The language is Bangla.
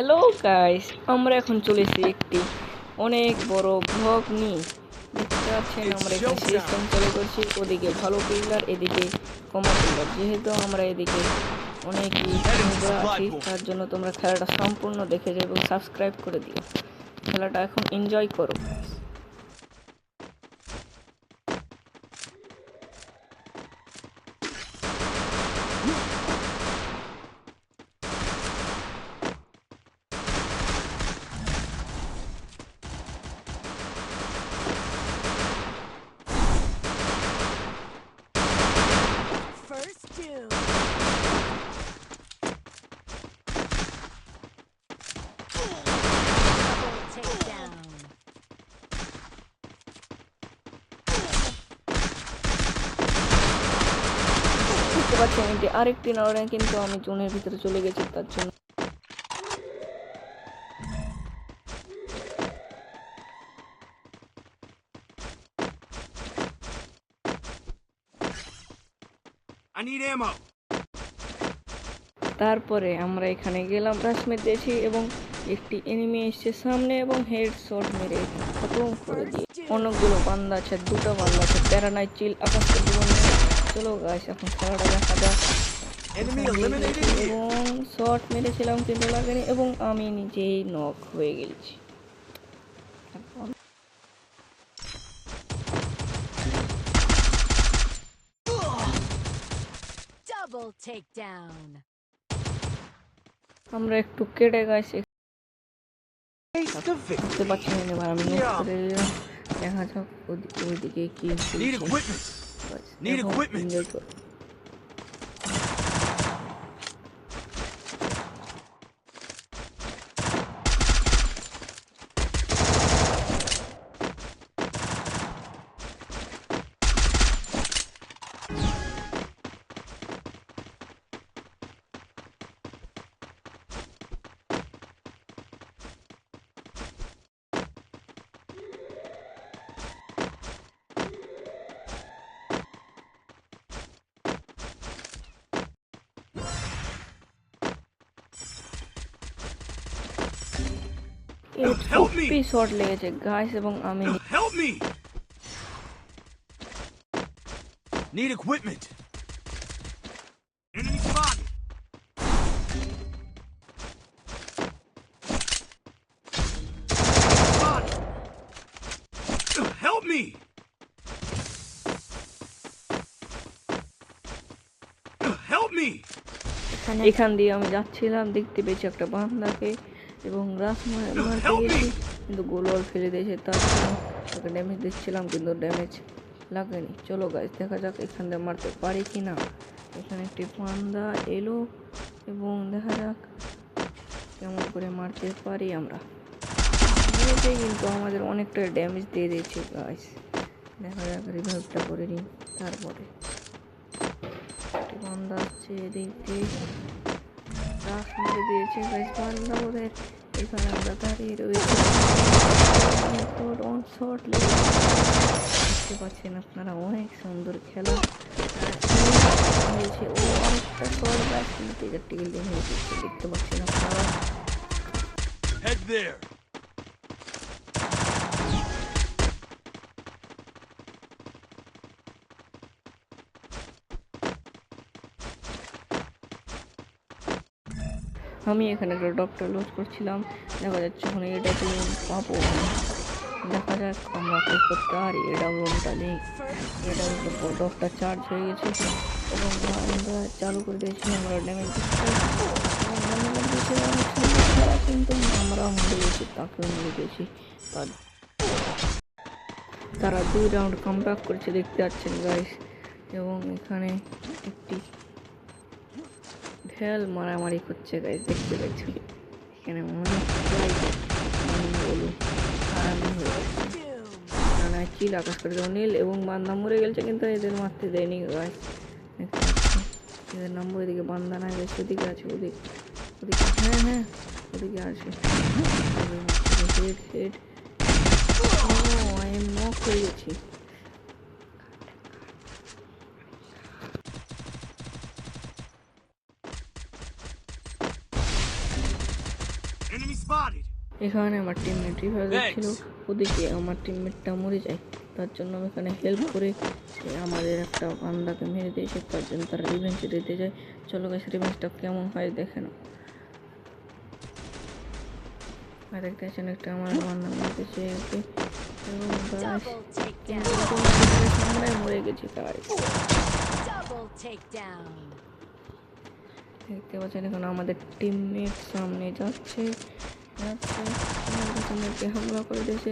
হ্যালো গাইস, আমরা এখন চলেছি একটি অনেক বড় ব্লগ নিয়ে। দেখতে পাচ্ছেন আমরা এখানে সিস্টেম চালু করছি, ওদিকে ভালো প্লেয়ার, এদিকে কমা প্লেয়ার। যেহেতু আমরা এদিকে অনেকই নোবরা আছি, তার জন্য তোমরা খেলাটা সম্পূর্ণ দেখে যাও এবং সাবস্ক্রাইব করে দিও। খেলাটা এখন এনজয় করো। First doom. Double takedown. দেখতে পাচ্ছেন এটি আরেকটি নাড়ে, কিন্তু আমি জোনের ভিতরে চলে গেছি, তার জন্য I need ammo. তারপরে আমরা এখানে গেলাম, রাশ মেরেছি এবং একটি এনিমি এসছে সামনে এবং হেড শট মেরে খতম করে দিয়ে অনেকগুলো বান্দা আছে, দুটো বান্দা আছে, প্যারানাই চিল আকাশকে জীবন। চলো গাইস, এখন খেলাটা দেখা যাক। Enemy eliminated here. এবং শট মেরেছিলাম কিন্তু লাগেনি এবং আমি নিজেই নক হয়ে গেছি। Double takedown. আমরা একটু কেটে গাইছি, Taste the বুঝতে victory. পারছি না, এবার আমি নক করে দিলাম। দেখা যাক ওইদিকে কি Need equipment. Need equipment. Enjoy করো। Help me. শট লেগেছে গাইস এবং আমি Help me. Need equipment. Enemy spotted. Spotted. Help me. Help me. এখান দিয়ে আমি যাচ্ছিলাম, দেখতে পেয়েছি একটা বান্দাকে এবং রাস মারতে গেছি কিন্তু গোলওয়াল ফেলে দিয়েছে, তার জন্য তাকে ড্যামেজ দিচ্ছিলাম কিন্তু ড্যামেজ লাগেনি। চলো গাইস, দেখা যাক এখান দিয়ে মারতে পারি কি না। এখানে একটি বান্দা এলো এবং দেখা যাক কেমন করে মারতে পারি আমরা। মেরেছে কিন্তু আমাদের অনেকটা ড্যামেজ দিয়ে দিয়েছে গাইস। দেখা যাক রিভাইভটা করে নিই। তারপরে একটি বান্দা আসছে, এদিক দিয়ে রাস মেরে দিয়েছে গাইস বান্দা ওদের। এখানে আমরা দাঁড়িয়ে রয়েছি, অন শট দেখতে পাচ্ছেন আপনারা, অনেক সুন্দর খেলা হয়েছে। ও অনেকটা শট গাছ কিন্তু টিল হয়ে গেছে, দেখতে পাচ্ছেন আপনারা। Head there. আমি এখানে একটা ডক্টর লুজ করছিলাম, দেখা যাচ্ছে ওখানে এটা পাবো। দেখা যাক আমরা কি করতে পারি। এটা রুমটা নেই, এটা ডক্টর চার্জ হয়ে গেছে এবং আমরা চালু করে দিয়েছি। আমরা ড্যামেজ কিন্তু আমরা মরে গেছি, তাকেও মরে গেছি। তারা 2 রাউন্ড কাম ব্যাক করেছে, দেখতে পাচ্ছেন গাইস। এবং এখানে একটি ঢেল মারামারি করছে গাইস, দেখতে পাচ্ছি। এখানে অনেক বলুন আরামই হয়ে যাচ্ছে। নানা চিল আকাশ করে নীল এবং বান্দা মরে গেছে কিন্তু এদের মারতে দেয়নি গাইস। দেখতে পাচ্ছি এদের নম্বর এদিকে বান্দা নাই গেছে, ওদিকে আছে, ওদিকে ওদিকে হ্যাঁ ওদিকে আছে। হেড হেড আমি নক হয়ে গেছি। spotted. এখানে আমার টিমমেট রিভাইভ দিচ্ছিল, Thanks. ওদিকে আমার টিমমেটটা মরে যায়। তার জন্য আমি এখানে হেল্প করে আমাদের একটা বান্দাকে মেরে দিয়েছে, তার জন্য তার রিভেঞ্জ দিতে যায়। চলো গাইস, রিভেঞ্জটা কেমন হয় দেখে নাও। আর দেখতেছেন একটা আমার বান্দা মেরেছে ওকে, এবং গাইস Double takedown. আমরা মরে গেছি গাইস। Double takedown. দেখতে পাচ্ছেন এখন আমাদের টিমমেট সামনে যাচ্ছে আমাদের টিমমেটকে হামলা করে দিয়েছে।